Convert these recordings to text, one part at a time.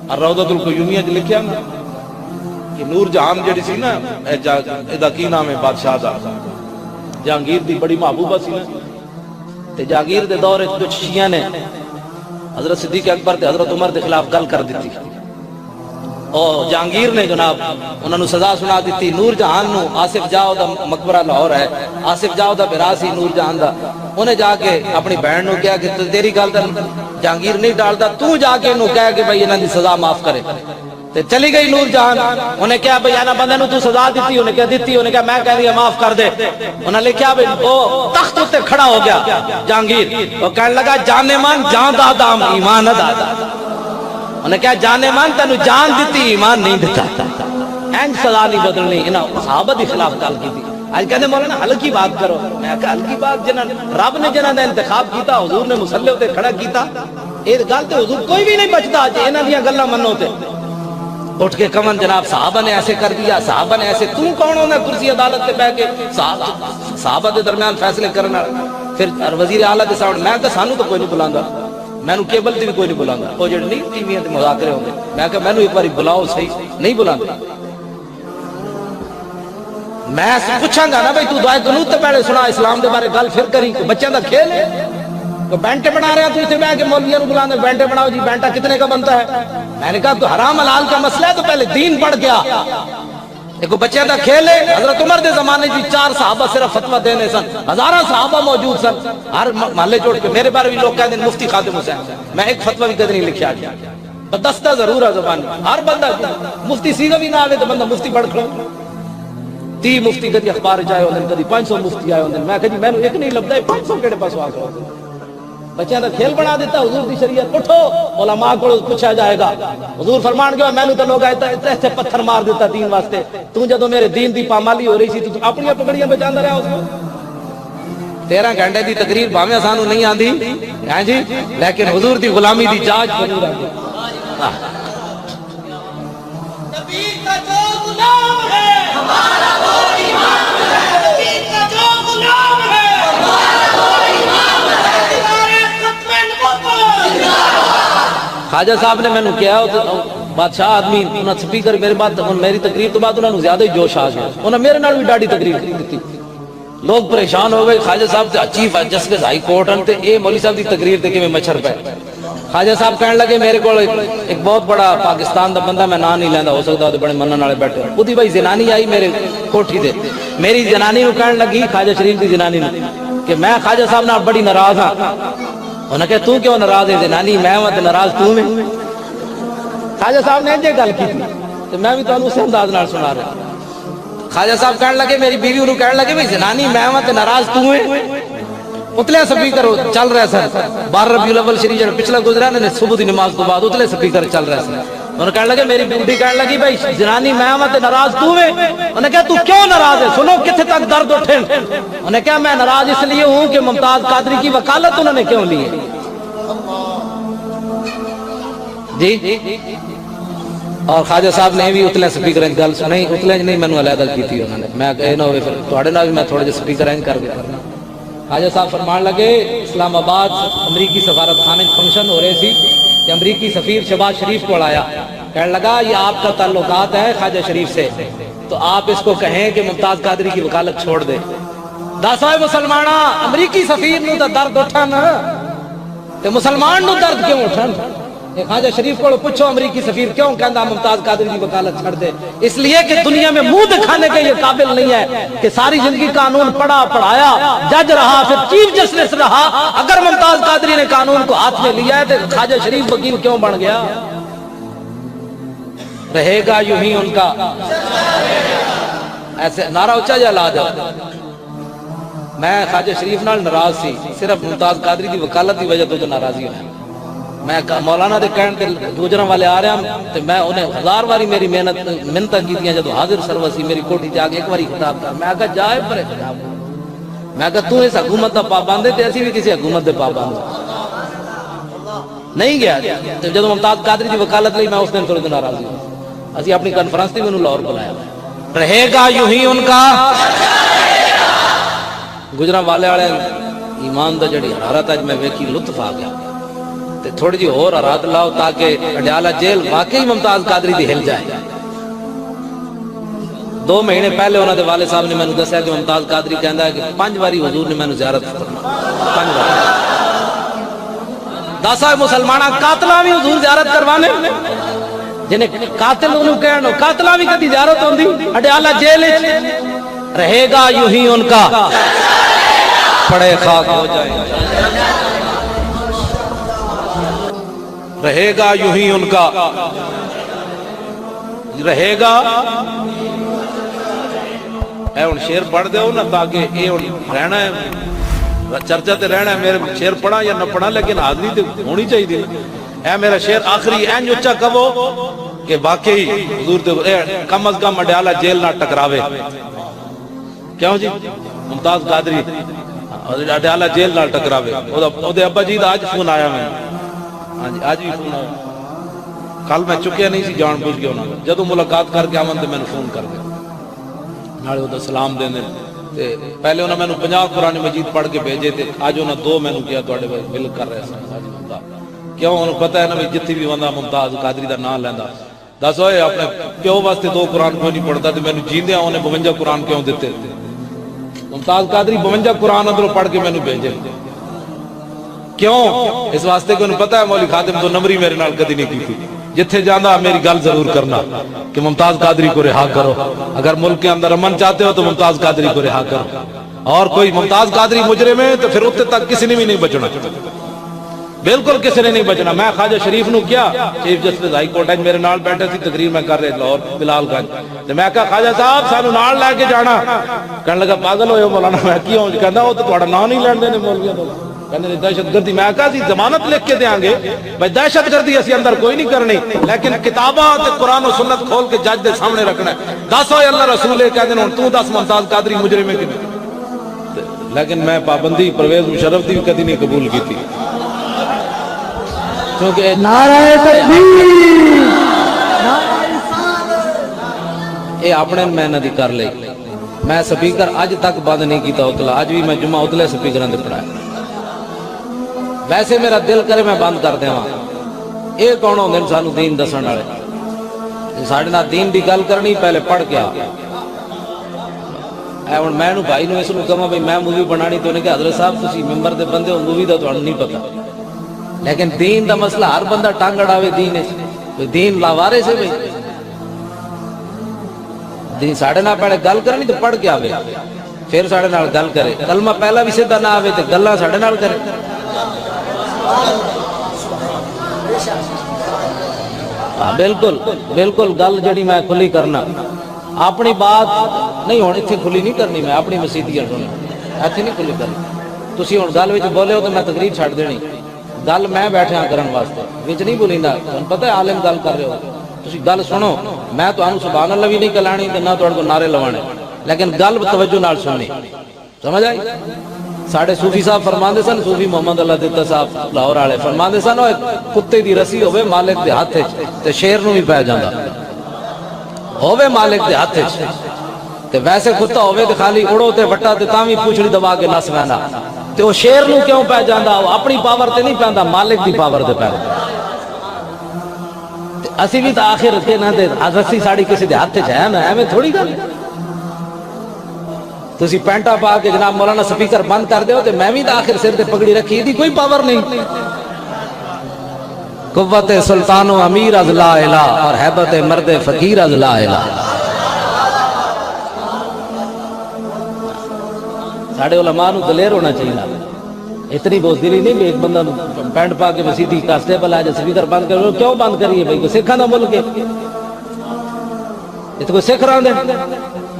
الروضۃ القیومیہ چ لکھیا نا کہ نور جہان جڑی سی نا ایدا کی نام ہے بادشاہ دا جہانگیر دی بڑی محبوبہ سی نا تے جہانگیر دے دور وچ کچھ شیعہ نے حضرت صدیق اکبر تے حضرت عمر دے خلاف گل کر دیتی اور جہانگیر نے جناب انہوں نے سزا سنا دیتی نور جہان نو آصف جاؤ دا مقبرہ لاہور ہے آصف جاؤ دا براسی نور جہان دا انہیں جا کے اپنی بہن نو کہا کہ تیری گل تے جہانگیر نہیں ڈالتا تو جا کے انہوں کہا کہ بھائی انہاں دی سزا معاف کرے تے چلی گئی نور جہان انہیں کہا بھائی انا بندے نو تو سزا دیتی انہیں کہا دیتی انہیں کہا میں کہہ دیا معاف کر دے انہیں لکھیا بھائی او تخت تے کھڑا ہو گیا جہانگیر وہ کہنے لگا جانے من جان دادام ایمان دادا انہیں کہا جانے من تینو جان دیتی ایمان نہیں دیتا اینج سزا نہیں بدلنی انہاں صحابہ دی خلاف گل کی تھی آج کہتے مولانا ہلکی بات کرو میں کہا ہلکی بات جنہاں رب نے جنہاں دا انتخاب کیتا حضور نے مصلی تے کھڑا کیتا یہ گل تے حضور کوئی بھی نہیں بچتا جی انہاں دیاں گلاں منو تے اٹھ کے کمن جناب صحابہ نے ایسے کر دیا صحابہ نے ایسے تو کون ہونا کرسی عدالت تے بیٹھ کے صحابہ دے درمیان فیصلے کرنا پھر وزیر اعلیٰ کے سامنے میں کہ سانو تو کوئی نہیں بلاندا میں نے کیبل تے بھی کوئی نہیں بلاندا وہ جڑے نہیں ٹی ویاں تے مذاکرے ہوندے میں کہ میں نے ایک باری بلاؤ صحیح نہیں بلاندا میں پوچھاں گا نا بھائی تو دعائے قنوت تے پہلے سنا اسلام دے بارے گل پھر کری بچیاں دا کھیل ہے تو بینٹے بنا رہے ہیں تو اسے میں کہ مولویوں کو بلانے بینٹے بناؤ جی بینٹا کتنے کا بنتا ہے میں نے کہا تو حرام حلال کا مسئلہ ہے تو پہلے دین پڑھ گیا ایک بچے دا کھیل ہے حضرت عمر دے زمانے جی 4 صحابہ صرف فتوہ دینے سن ہزاراں صحابہ موجود سن ہر محلے جوڑ کے میرے بارے بھی لوگ کہتے ہیں مفتی خادم حسین میں ایک فتوہ بھی کدی نہیں لکھیا گیا دستہ ضرور ہے زبان ہر بندہ مفتی سیدھا بھی نہ آوے تو بندہ مفتی پڑھ کھڑو 30 مفتی کدی اخبار چاہے ہوندے کدی 500 مفتی آئے ہوندے میں کہ جی مینوں ایک نہیں لبدا 500 کیڑے پاسوں آ گئے بچیاں دا کھیل بنا دیتا حضور دی شریعت اٹھو علماء کو پوچھا جائے گا حضور فرمان گیا میں نے تو لوگ آئے ایسے پتھر مار دیتا دین واسطے تو جدو میرے دین دی پامالی ہو رہی سی تو اپنی پکڑیاں بچاندا رہا اس کو 13 گھنٹے دی تقریر بھاویں سانو نہیں آندی ہاں جی لیکن حضور دی غلامی دی جاج ضرور آندی نبی کا جو غلام ہے ہمارا وہ ایمان ہے نبی کا جو غلام ہے ہمارا وہ ایمان ہے خواجہ صاحب نے میں نے کیا بادشاہ آدمی انہاں سپیکر میرے بعد میری تقریر تو بعد انہوں نے زیادہ ہی جوش آ گیا انہوں نے میرے نال بھی ڈاڑی تقریر کی لوگ پریشان ہو گئے خواجہ صاحب تے چیف جسٹس ہائی کورٹ تے اے مولوی صاحب دی تقریر تے کیویں مچھر پے خواجہ صاحب کہنے لگے میرے کو ایک بہت بڑا پاکستان دا بندہ میں نام نہیں لیندا ہو سکتا تے بڑے منن والے بیٹھے اودی بھائی زنانی آئی میرے کوٹھی تے میری زنانی نو کہنے لگی خواجہ شریف دی زنانی نو کہ میں خواجہ صاحب نال بڑی ناراض ہاں انہوں نے کہا تو کیوں ناراض ہے زنانی میں ہوں تے ناراض تو میں خواجہ صاحب نے یہ گل کی تھی تو میں بھی تانوں اسی انداز نال سنا رہا خواجہ صاحب کہنے لگے میری بیوی انہوں کہنے لگے بھائی زنانی میں ہوں تے ناراض تو میں اتلے سپیکر چل رہے سن 12 ربیع الاول شریف جو پچھلا گزرا نے صبح دی نماز تو بعد اتلے سپیکر چل رہے سن انہوں نے کہنے لگے میری بیوی کہنے لگی بھائی زنانی میں ہوں تے ناراض تو میں انہوں نے کہا تو کیوں ناراض ہے سنو کتنے تک درد اٹھے انہوں نے کہا میں ناراض اس لیے ہوں کہ ممتاز قادری کی وکالت انہوں نے کیوں لی ہے جی اور خواجہ صاحب نے بھی اتلے سپیکر گل سنائی اتلے نہیں مینوں علیحدہ کی تھی انہوں نے میں کہ نہ ہوئے پھر تھوڑے نال میں تھوڑے جے سپیکر اینج کر گیا خواجہ صاحب فرمان لگے اسلام آباد امریکی سفارت خانے فنکشن ہو رہے سی کہ امریکی سفیر شہباز شریف کو آیا کہنے لگا یہ آپ کا تعلقات ہے خواجہ شریف سے تو آپ اس کو کہیں کہ ممتاز قادری کی وکالت چھوڑ دے دسو مسلماناں امریکی سفیر نو تے درد اٹھن تے مسلمان نو درد کیوں اٹھن خواجہ شریف کو پوچھو امریکی سفیر کیوں کہندا ممتاز قادری کی وکالت چھڑ دے اس لیے کہ دنیا میں منہ دکھانے کے یہ قابل نہیں ہے کہ ساری زندگی قانون پڑھا پڑھایا جج رہا پھر چیف جسٹس رہا اگر ممتاز قادری نے قانون کو ہاتھ میں لیا ہے تو خواجہ شریف وکیل کیوں بن گیا رہے گا یوں ہی ان کا ایسے نعرہ اونچا جا لا دو میں خواجہ شریف نال ناراض سی صرف ممتاز قادری کی وکالت کی وجہ تو ناراضی ہے میں مولانا دے کہن تے گجراں والے آ رہے ہیں تے میں انہیں 1000 باری میری محنت کیتیاں جدو حاضر سروسی میری کوٹھی تے آ کے ایک باری خطاب کر میں کہا جائے پر خطاب میں کہا تو اس حکومت دا پابند ہے تے اسی بھی کسی حکومت دے پابند نہیں گیا تے جدو ممتاز قادری دی وکالت لئی میں اس دن تھوڑے دن ناراض ہوں اسی اپنی کانفرنس تے مینوں لاہور بلایا رہے گا یوں ہی ان کا گجراں والے ایمان دا جڑی حرارت اج میں ویکھی لطف آ گیا تے تھوڑی جی اور رات لاؤ تاکہ اڈیالہ جیل واقعی ممتاز قادری دی ہل جائے 2 مہینے پہلے انہوں نے والد صاحب نے میں نے دسیا کہ ممتاز قادری کہندا ہے کہ 5 باری حضور نے میں نے زیارت فرمائی 5 باری دسا مسلمانہ قاتلاں بھی حضور زیارت کروانے جنہیں قاتل انہوں کہنا قاتلاں بھی کدی زیارت ہوندی اڈیالہ جیل رہے گا یوں ہی ان کا پڑے خاک ہو جائے رہے گا یوں ہی ان کا رہے گا اے ان شیر پڑھ دے ہو نا تاکہ اے رہنا ہے چرچا تے رہنا ہے میرے شیر پڑھا یا نہ پڑھا لیکن حاضری تے ہونی چاہیے دی اے میرا شیر آخری این اچھا کبو کہ واقعی حضور تے کم از کم اڈیالہ جیل نہ ٹکراوے کیوں جی ممتاز قادری اڈیالہ جیل نہ ٹکراوے او دے ابا جی دا آج فون آیا میں ہاں جی آج بھی فون آیا کل میں چکیا نہیں سی جان بوجھ کے انہوں نے جدو ملاقات کر کے آمن تے میں نے فون کر دیا نالے وہ سلام دینے پہلے انہوں نے 50 قرآن مجید پڑھ کے بھیجے تھے آج انہوں نے 2 میں نے کیا توڑے بل کر رہے ہیں کیوں انہوں پتہ ہے نا بھی جتنی بھی بندہ ممتاز قادری دا نام لیندہ دس ہوئے اپنے پیو واسطے 2 قرآن کوئی نہیں پڑھتا تھے میں نے جیندے انہیں 52 قرآن کیوں دیتے تھے ممتاز قادری 52 قرآن اندروں پڑھ کے میں نے بھیجے کیوں اس واسطے کہ انہیں پتہ ہے مولی خاتم تو نمبری میرے نال کدی نہیں کی تھی جتھے جانا میری گل ضرور کرنا کہ ممتاز قادری کو رہا کرو اگر ملک کے اندر امن چاہتے ہو تو ممتاز قادری کو رہا کرو اور کوئی ممتاز قادری مجرم ہے تو پھر اتنے تک کسی نے بھی نہیں بچنا بالکل کسی نے نہیں بچنا میں خواجہ شریف نو کیا چیف جسٹس ہائی کورٹ میرے نال بیٹھے تھی تقریر میں کر رہے لاہور بلال گنج تو میں کہا خواجہ صاحب سانو نال لے کے جانا کہنے لگا پاگل ہوئے مولانا میں کیوں کہندا وہ تو تہاڈا نام نہیں لین دے مولویاں تو کہنے دہشت گردی میں کہا سی ضمانت لکھ کے دیاں گے بھائی دہشت گردی اسی اندر کوئی نہیں کرنی لیکن کتاباں تے قرآن و سنت کھول کے جج دے سامنے رکھنا ہے دس ہوئے اللہ رسول کہتے ہیں تو دس ممتاز قادری مجرم ہے کہ لیکن میں پابندی پرویز مشرف دی کدی نہیں قبول کی تھی کیونکہ نعرہ تکبیر اے اپنے محنت کر لے میں سپیکر اج تک بند نہیں کیتا اتلا اج بھی میں جمعہ اتلے سپیکراں تے پڑھایا ویسے میرا دل کرے میں بند کر دیواں اے کون ہوندے نے سانو دین دسن والے ساڈے نال دین دی گل کرنی پہلے پڑھ کے آ اے ہن میں نو بھائی نو اس نو کہاں بھئی میں مووی بنانی تو نے کہ حضرت صاحب تسی ممبر دے بندے ہو مووی دا تانوں نہیں پتہ لیکن دین دا مسئلہ ہر بندہ ٹانگ اڑاوے دین ہے دین لاوارث ہے بھئی دین ساڈے نال پہلے گل کرنی تو پڑھ کے آوے پھر ساڈے نال گل کرے کلمہ پہلا بھی سیدھا نہ آوے تے گلاں ساڈے نال کرے بالکل بالکل گل جڑی میں کھلی کرنا اپنی بات نہیں ہون اتنے کھلی نہیں کرنی میں اپنی مسیتی ایتھے نہیں کھلی کرنی تسی ہن گل وچ بولے ہو تو میں تقریر چھڈ دینی گل میں بیٹھے ہاں کرن واسطے وچ نہیں بولیندا تانوں پتہ ہے عالم گل کر رہے ہو تسی گل سنو میں تانوں سبحان اللہ بھی نہیں کہلانی تے نہ تہاڈے کو نعرے لوانے لیکن گل توجہ نال سننی سمجھ آئی ساڑھے صوفی صاحب فرماندے سن صوفی محمد اللہ دیتا صاحب لاہور والے فرماندے سن کتے دی رسی ہوے مالک دے ہاتھ وچ تے شیر نو بھی پے جاندا ہوے مالک دے ہاتھ وچ تے ویسے کتا ہوے تے خالی اڑو تے وٹا تے تاں وی پوچھڑی دبا کے نس ویندا تے او شیر نو کیوں پے جاندا او اپنی پاور تے نہیں پیندا مالک دی پاور تے پیندا تے اسی بھی تے آخر تے نہ تے رسی ساڑی کسی دے ہاتھ وچ ہے نا ایویں تھوڑی گل تسی پینٹا پا کے جناب مولانا سپیکر بند کر دیو تے میں بھی تا آخر سر تے پگڑی رکھی دی کوئی پاور نہیں قوت سلطان و امیر از لا الہ اور حیبت مرد فقیر از لا الہ ساڑھے علماء نو دلیر ہونا چاہیے اتنی بہت دلی نہیں بھی ایک بندہ پینٹ پا کے مسیدی کانسٹیبل آجا سپیکر بند کر کیوں بند کریے بھائی کوئی سکھاں دا ملک ہے یہ تو کوئی سکھ رہا دے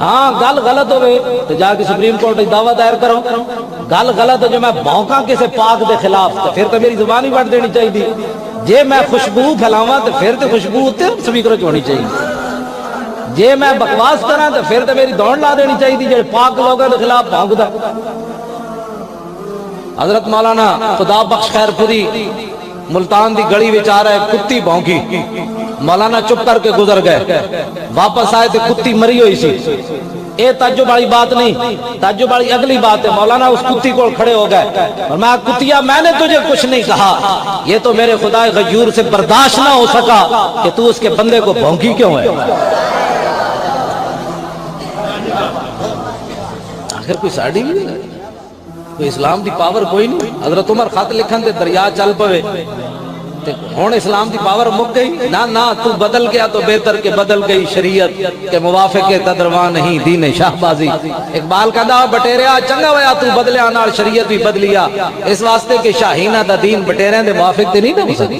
ہاں گل غلط ہوئے تو جا کے سپریم کورٹ دعویٰ دائر کرو گل غلط ہو جو میں بھونکاں کسے پاک دے خلاف تو پھر تو میری زبان ہی بڑھ دینی چاہیے دی جے میں خوشبو پھیلاواں تو پھر تو خوشبو تے سپیکر چ ہونی چاہیے جے میں بکواس کراں تو پھر تو میری دوڑ لا دینی چاہیے دی جے پاک لوگوں دے خلاف بھونکدا حضرت مولانا خدا بخش خیر پوری ملتان دی گڑی وچ آ رہا ہے کتی بھونکی مولانا چپ کر کے گزر گئے واپس آئے تے کتی مری ہوئی سی اے تعجب والی بات نہیں، تعجب والی اگلی بات ہے۔ مولانا اس کتی کو کھڑے ہو گئے اور میں کتیا میں نے تجھے کچھ نہیں کہا، یہ تو میرے خدا غیور سے برداشت نہ ہو سکا کہ تو اس کے بندے کو بھونکی کیوں ہے۔ آخر کوئی ساڑی بھی نہیں، کوئی اسلام دی پاور کوئی نہیں۔ حضرت عمر خط لکھن تے دریا چل پوے ہون اسلام دی پاور مک گئی، نہ تو بدل گیا تو بہتر کہ بدل گئی شریعت کے موافق تدرواں نہیں دین شاہ بازی۔ اقبال کہندا بٹیریا چنگا ہویا تو بدلیا نال شریعت بھی بدلیا، اس واسطے کہ شاہینہ دا دین بٹیریاں دے موافق تے نہیں نہ ہو سکتی۔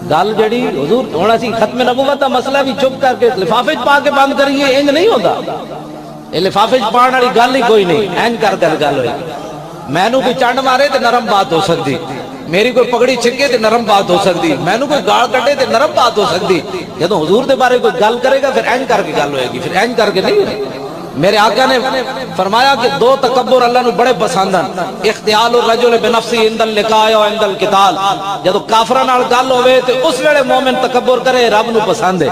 گل جڑی حضور ہن اسی ختم نبوت دا مسئلہ بھی چپ کر کے لفافے پا کے بند کریے، انج نہیں ہوتا۔ یہ لفافے پان والی گل ہی کوئی نہیں، اینج کر کے گل ہوئی۔ مینوں کوئی چنڈ مارے تے نرم بات ہو سکتی، میری کوئی پگڑی چھکے تے نرم بات ہو سکتی، مینوں کوئی گال کٹے تے نرم بات ہو سکتی۔ جدوں حضور دے بارے کوئی گل کرے گا پھر اینج کر کے گل ہوئے گی، پھر اینج کر کے نہیں ہوئے۔ میرے آقا نے فرمایا کہ دو تکبر اللہ نو بڑے پسند ہیں، اختیال الرجل بنفسی عند اللقاء و عند القتال۔ جدوں کافراں نال گل ہوے تے اس ویلے مومن تکبر کرے، رب نو پسند ہے۔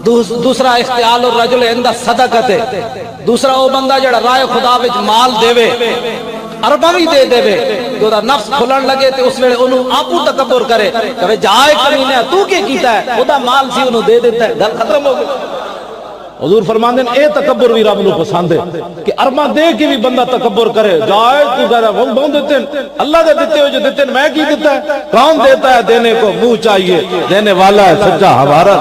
دوسرا اختیال الرجل عند الصدقۃ، دوسرا وہ بندہ جڑا راہ خدا وچ مال دے ارباں بھی دے کہ دا نفس کھلن لگے تے اس ویلے انہوں آپو تکبر کرے کہ جائے کمینے تو کی کیتا ہے، خدا مال سی انہوں دے دیتا ہے، گل ختم ہو گئی۔ حضور فرماندے ہیں اے تکبر بھی رب نو پسند ہے کہ ارباں دے کے بھی بندہ تکبر کرے، جائے تو کہہ رہا وہ دیتے ہیں اللہ دے دیتے ہو جو دیتے ہیں، میں کی دیتا ہے؟ کون دیتا ہے؟ دینے کو منہ چاہیے، دینے والا ہے سچا ہمارا۔